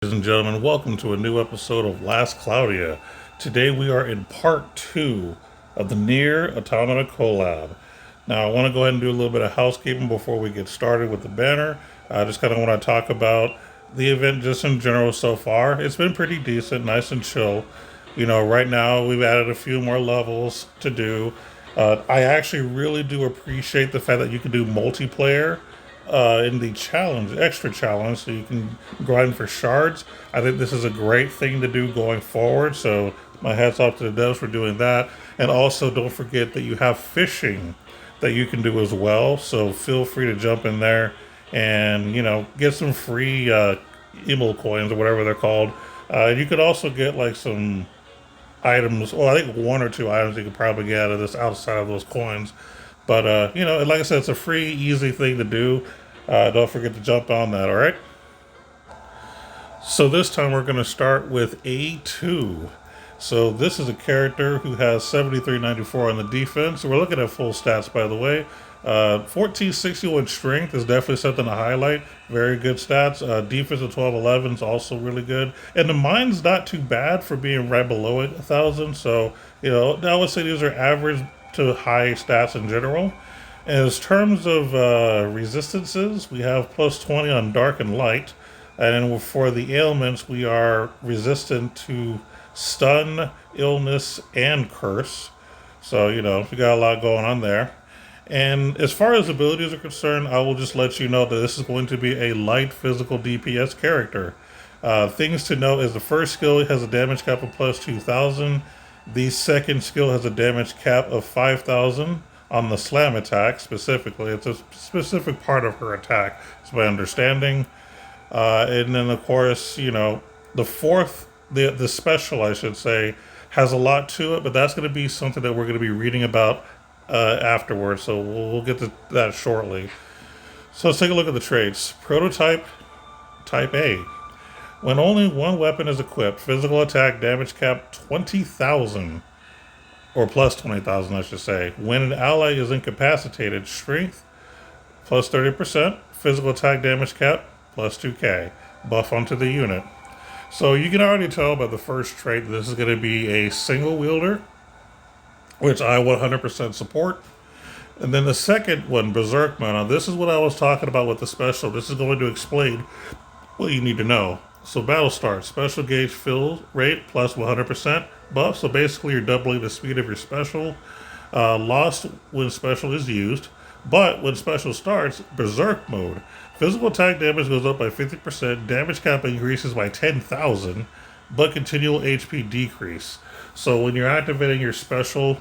Ladies and gentlemen, welcome to a new episode of Last Cloudia. Today we are in part two of the Near Automata collab. Now, I want to go ahead and do a little bit of housekeeping before we get started with the banner. I just kind of want to talk about the event just in general so far. It's been pretty decent, nice and chill. Right now we've added a few more levels to do. I actually really do appreciate the fact that you can do multiplayer in the challenge, extra challenge, so you can grind for shards. I think this is a great thing to do going forward. So my hats off to the devs for doing that. And also, don't forget that you have fishing that you can do as well. So feel free to jump in there and get some free emo coins or whatever they're called. You could also get like some items. Well, I think one or two items you could probably get out of this outside of those coins. But like I said, it's a free, easy thing to do. Don't forget to jump on that. All right. So this time we're going to start with A2. So this is a character who has 7394 on the defense. We're looking at full stats, by the way. 1461 strength is definitely something to highlight. Very good stats. Defense of 1211 is also really good. And the mine's not too bad for being right below it, 1,000. So, I would say these are average to high stats in general. As terms of resistances, we have plus 20 on dark and light. And then for the ailments, we are resistant to stun, illness, and curse. So, we got a lot going on there. And as far as abilities are concerned, I will just let you know that this is going to be a light physical DPS character. Things to note is the first skill has a damage cap of plus 2,000. The second skill has a damage cap of 5,000 on the slam attack specifically. It's a specific part of her attack, is my understanding. And then, of course, the fourth, the special, I should say, has a lot to it, but that's going to be something that we're going to be reading about afterwards. So we'll get to that shortly. So let's take a look at the traits. Prototype, type A. When only one weapon is equipped, physical attack damage cap 20,000, or plus 20,000, I should say. When an ally is incapacitated, strength plus 30%, physical attack damage cap plus 2k, buff onto the unit. So you can already tell by the first trait that this is going to be a single wielder, which I 100% support. And then the second one, Berserk Mode. Now, this is what I was talking about with the special. This is going to explain what you need to know. So battle start, special gauge fill rate plus 100% buff. So basically you're doubling the speed of your special. Lost when special is used. But when special starts, Berserk Mode. Physical attack damage goes up by 50%. Damage cap increases by 10,000. But continual HP decrease. So when you're activating your special,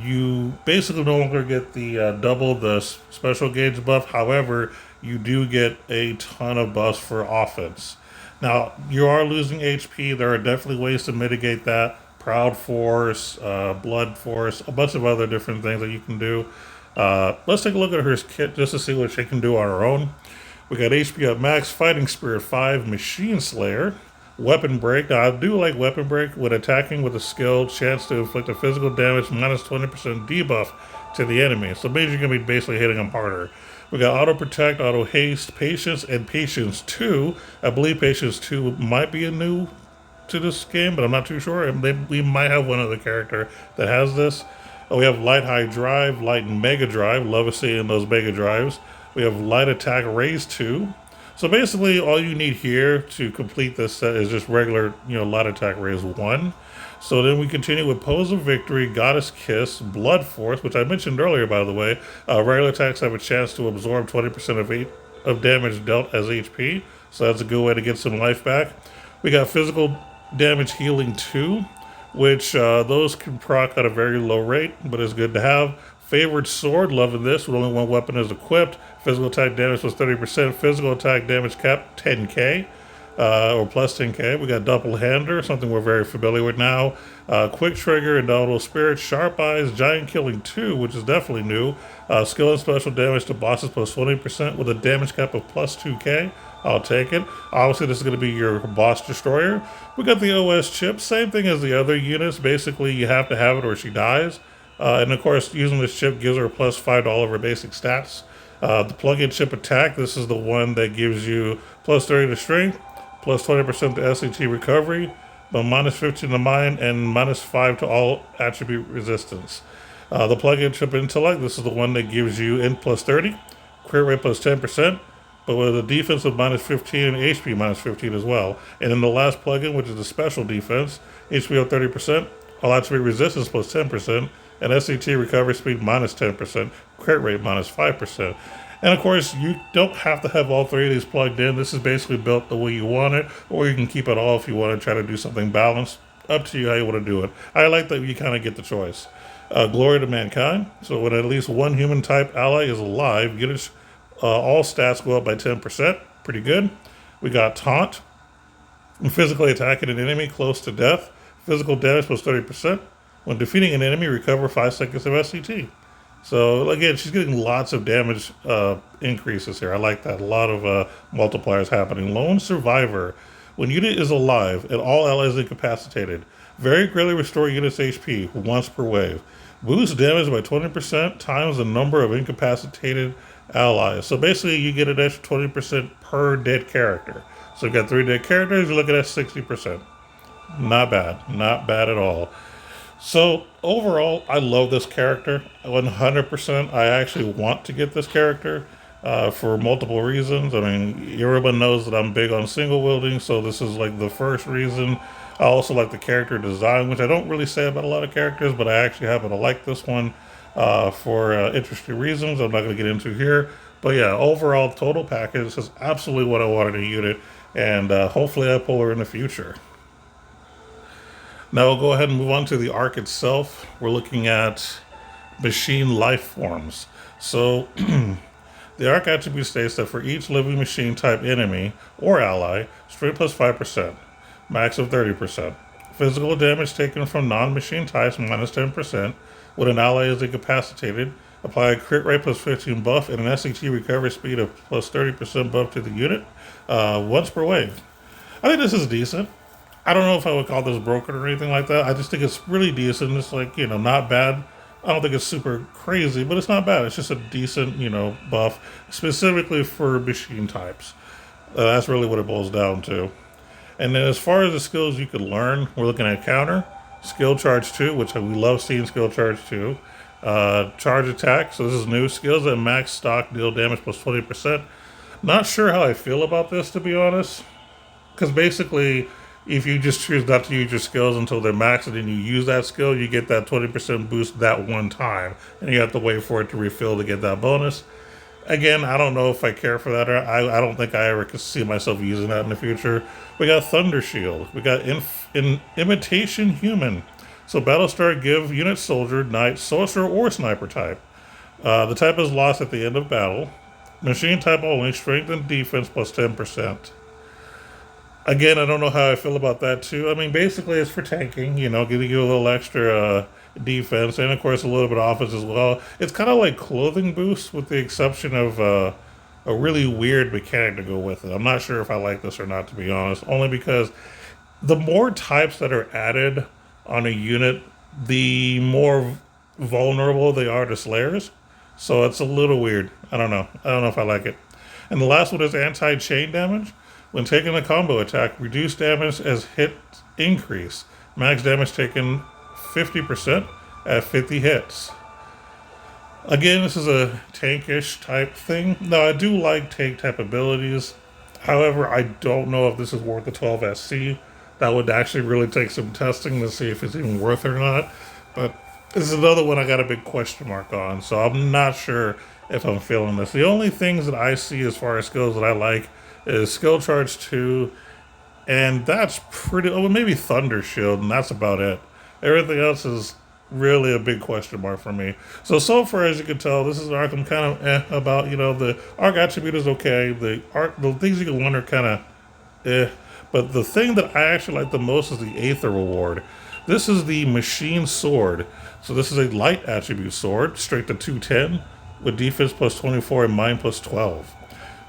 you basically no longer get the double the special gauge buff. However, you do get a ton of buffs for offense. Now, you are losing HP. There are definitely ways to mitigate that. Proud Force, Blood Force, a bunch of other different things that you can do. Let's take a look at her kit just to see what she can do on her own. We got HP up max, Fighting Spirit 5, Machine Slayer, Weapon Break. Now, I do like Weapon Break. When attacking with a skill, chance to inflict a physical damage minus 20% debuff to the enemy. So maybe you're going to be basically hitting them harder. We got Auto Protect, Auto Haste, Patience, and Patience 2. I believe Patience 2 might be a new to this game, but I'm not too sure. We might have one other character that has this. We have Light High Drive, Light and Mega Drive. Love seeing those Mega Drives. We have Light Attack Raise 2. So basically, all you need here to complete this set is just regular, Light Attack Raise 1. So then we continue with Pose of Victory, Goddess Kiss, Blood Force, which I mentioned earlier, by the way. Regular attacks have a chance to absorb 20% of damage dealt as HP. So that's a good way to get some life back. We got Physical Damage Healing 2, which those can proc at a very low rate, but it's good to have. Favored Sword, loving this, with only one weapon is equipped. Physical attack damage was 30%. Physical attack damage cap 10k, or plus 10k. We got Double Hander, something we're very familiar with now. Quick Trigger, Indelible Spirit, Sharp Eyes, Giant Killing 2, which is definitely new. Skill and special damage to bosses plus 20% with a damage cap of plus 2k. I'll take it. Obviously, this is going to be your boss destroyer. We got the OS chip, same thing as the other units. Basically, you have to have it or she dies. And of course, using this chip gives her plus $5 of her basic stats. The plug-in chip attack, this is the one that gives you plus 30 to strength, plus 20% to SCT recovery, but minus 15 to mine, and minus 5 to all attribute resistance. The plug-in chip intellect, this is the one that gives you int plus 30, crit rate plus 10%, but with a defense of minus 15 and HP minus 15 as well. And then the last plugin, which is the special defense, HP of 30%, all attribute resistance plus 10%, and SCT recovery speed minus 10%, crit rate minus 5%. And of course, you don't have to have all three of these plugged in. This is basically built the way you want it, or you can keep it all if you want to try to do something balanced. Up to you how you want to do it. I like that you kind of get the choice. Glory to mankind. So when at least one human type ally is alive, units, all stats go up by 10%. Pretty good. We got taunt. When physically attacking an enemy close to death, physical damage plus 30%. When defeating an enemy, recover 5 seconds of SCT. So again, she's getting lots of damage increases here. I like that. A lot of multipliers happening. Lone survivor. When unit is alive and all allies incapacitated, very greatly restore unit's HP once per wave. Boost damage by 20% times the number of incapacitated allies. So basically, you get an extra 20% per dead character. So you've got 3 dead characters, you're looking at 60%. Not bad. Not bad at all. So overall, I love this character 100%. I actually want to get this character for multiple reasons. I mean, everyone knows that I'm big on single wielding, so this is like the first reason. I also like the character design, which I don't really say about a lot of characters, but I actually happen to like this one for interesting reasons I'm not going to get into here. But yeah, overall, total package is absolutely what I wanted in a unit, and hopefully I pull her in the future. Now we'll go ahead and move on to the arc itself. We're looking at machine life forms. So the arc attribute states that for each living machine type enemy or ally, strength plus 5%, max of 30%. Physical damage taken from non-machine types minus 10%. When an ally is incapacitated, apply a crit rate plus 15 buff and an SCT recovery speed of plus 30% buff to the unit once per wave. I think this is decent. I don't know if I would call this broken or anything like that. I just think it's really decent. It's like, not bad. I don't think it's super crazy, but it's not bad. It's just a decent, buff, specifically for machine types. That's really what it boils down to. And then as far as the skills you could learn, we're looking at counter, skill charge 2, which we love seeing skill charge 2. Charge attack, so this is new. Skills at max stock deal damage plus 20%. Not sure how I feel about this, to be honest. Because basically, if you just choose not to use your skills until they're maxed and then you use that skill, you get that 20% boost that one time. And you have to wait for it to refill to get that bonus. Again, I don't know if I care for that, or I don't think I ever could see myself using that in the future. We got Thunder Shield. We got Imitation Human. So Battlestar give unit soldier, knight, sorcerer, or sniper type. The type is lost at the end of battle. Machine type only, strength and defense plus 10%. Again, I don't know how I feel about that too. I mean, basically it's for tanking, giving you a little extra defense, and of course a little bit of offense as well. It's kind of like clothing boost with the exception of a really weird mechanic to go with it. I'm not sure if I like this or not, to be honest, only because the more types that are added on a unit, the more vulnerable they are to slayers. So it's a little weird. I don't know if I like it. And the last one is anti-chain damage. When taking a combo attack, reduce damage as hit increase. Max damage taken 50% at 50 hits. Again, this is a tankish type thing. Now, I do like tank type abilities. However, I don't know if this is worth the 12 SC. That would actually really take some testing to see if it's even worth it or not. But this is another one I got a big question mark on. So I'm not sure if I'm feeling this. The only things that I see as far as skills that I like is skill charge 2, and that's pretty, maybe Thunder Shield, and that's about it. Everything else is really a big question mark for me. So far as you can tell, this is an arc I'm kind of about. The arc attribute is okay. The things you can learn are kind of but the thing that I actually like the most is the Aether Reward. This is the Machine Sword. So this is a light attribute sword, straight to 210, with defense plus 24 and mind plus 12.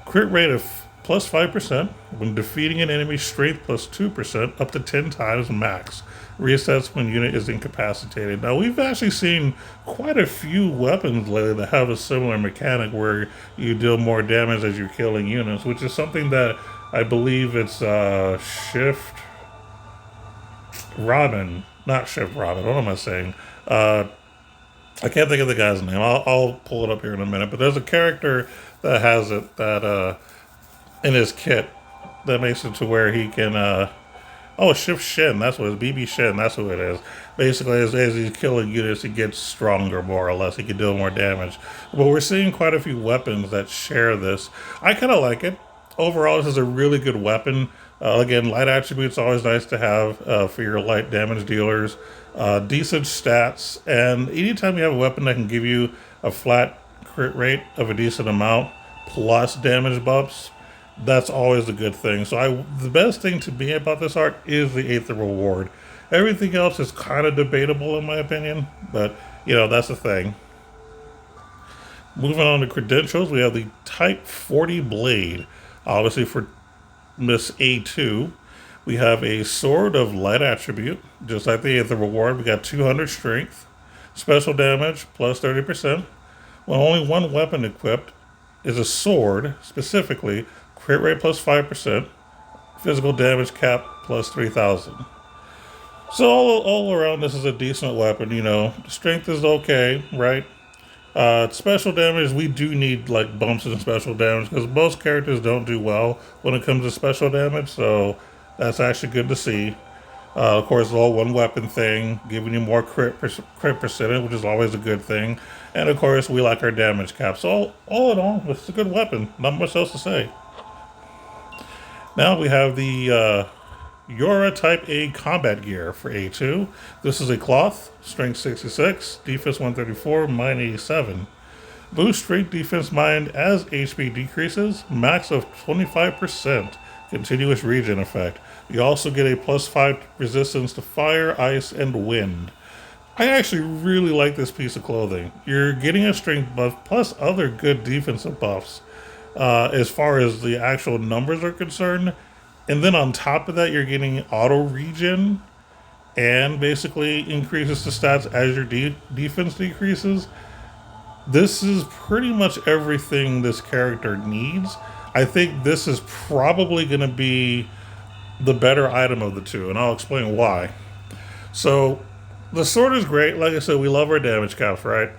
Crit rate of plus 5% when defeating an enemy, strength plus 2% up to 10 times max. Resets when unit is incapacitated. Now, we've actually seen quite a few weapons lately that have a similar mechanic where you deal more damage as you're killing units, which is something that I believe it's Shift Robin, not Shift Robin. What am I saying? Uh, I can't think of the guy's name. I'll pull it up here in a minute. But there's a character that has it that in his kit that makes it to where he can oh, Shift Shin. That's what it is. BB Shin. That's who it is. Basically, as he's killing units, he gets stronger, more or less. He can deal more damage. But we're seeing quite a few weapons that share this. I kind of like it. Overall, this is a really good weapon. Again, light attributes always nice to have for your light damage dealers. Decent stats, and anytime you have a weapon that can give you a flat crit rate of a decent amount plus damage buffs, that's always a good thing. So the best thing to me about this art is the Aether reward. Everything else is kind of debatable in my opinion, but that's the thing. Moving on to credentials, we have the Type 40 blade. Obviously for Miss A2, we have a sword of light attribute, just like the Aether reward. We got 200 strength, special damage plus 30%. When only one weapon equipped is a sword, specifically crit rate plus 5%, physical damage cap plus 3,000. So all around, this is a decent weapon. Strength is okay, right? Special damage, we do need like bumps in special damage because most characters don't do well when it comes to special damage. So that's actually good to see. Of course, the whole one weapon thing, giving you more crit percentage, which is always a good thing. And of course, we like our damage cap. So all in all, it's a good weapon. Not much else to say. Now we have the Yora Type A combat gear for A2. This is a cloth, strength 66, defense 134, mine 87. Boost strength defense mine as HP decreases, max of 25%, continuous regen effect. You also get a plus 5 resistance to fire, ice, and wind. I actually really like this piece of clothing. You're getting a strength buff plus other good defensive buffs as far as the actual numbers are concerned. And then on top of that, you're getting auto regen and basically increases the stats as your defense decreases. This is pretty much everything this character needs. I think this is probably going to be the better item of the two, and I'll explain why. So, the sword is great. Like I said, we love our damage caps, right?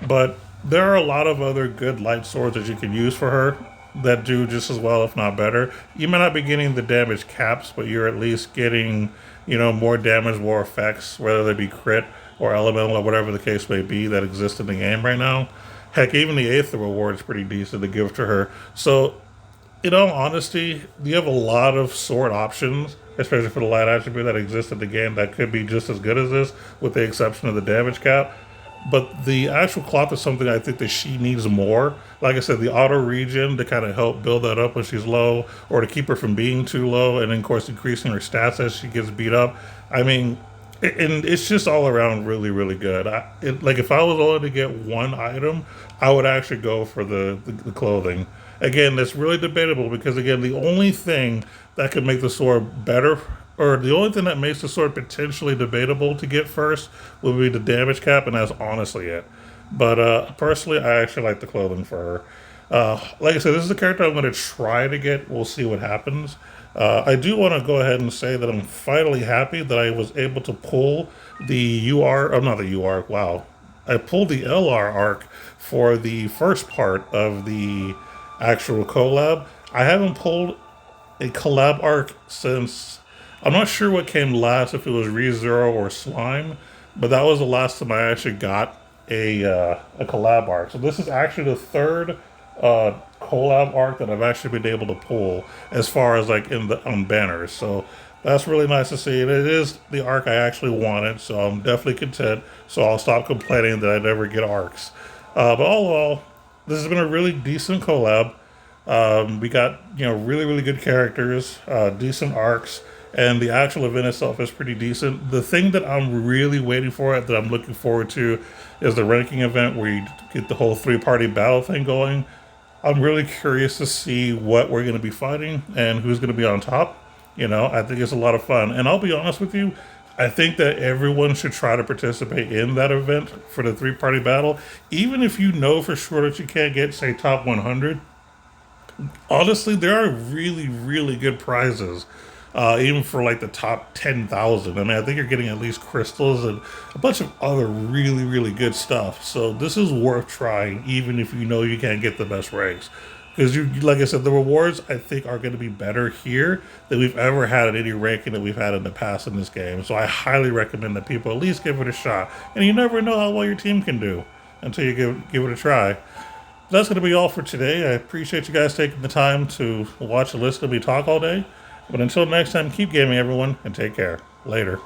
But there are a lot of other good light swords that you can use for her that do just as well, if not better. You may not be getting the damage caps, but you're at least getting, more damage, more effects, whether they be crit or elemental or whatever the case may be that exists in the game right now. Heck, even the Aether reward is pretty decent to give to her. So, in all honesty, you have a lot of sword options, especially for the light attribute that exists in the game that could be just as good as this, with the exception of the damage cap. But the actual cloth is something I think that she needs more. Like I said, the auto regen to kind of help build that up when she's low, or to keep her from being too low, and then of course increasing her stats as she gets beat up. I mean, and it's just all around really, really good. Like if I was only to get one item, I would actually go for the clothing. Again, that's really debatable because again, the only thing that could make the sword better, or the only thing that makes the sword potentially debatable to get first, would be the damage cap, and that's honestly it. But personally, I actually like the clothing for her. Like I said, this is the character I'm going to try to get. We'll see what happens. I do want to go ahead and say that I'm finally happy that I was able to pull the UR, oh, not the UR, wow. I pulled the LR arc for the first part of the actual collab. I haven't pulled a collab arc since, I'm not sure what came last, if it was ReZero or Slime, but that was the last time I actually got a collab arc. So this is actually the third collab arc that I've actually been able to pull as far as like in the banners. So that's really nice to see. And it is the arc I actually wanted, so I'm definitely content. So I'll stop complaining that I never get arcs. But all in all, this has been a really decent collab. We got really, really good characters, decent arcs, and the actual event itself is pretty decent. The thing that I'm really waiting for, that I'm looking forward to, is the ranking event where you get the whole 3-party battle thing going. I'm really curious to see what we're going to be fighting and who's going to be on top. I think it's a lot of fun. And I'll be honest with you, I think that everyone should try to participate in that event for the 3-party battle. Even if you know for sure that you can't get, say, top 100, Honestly, there are really, really good prizes, even for like the top 10,000. I mean, I think you're getting at least crystals and a bunch of other really, really good stuff. So this is worth trying, even if you know you can't get the best ranks. Because like I said, the rewards I think are going to be better here than we've ever had at any ranking that we've had in the past in this game. So I highly recommend that people at least give it a shot. And you never know how well your team can do until you give it a try. That's going to be all for today. I appreciate you guys taking the time to watch and listen to me talk all day. But until next time, keep gaming, everyone, and take care. Later.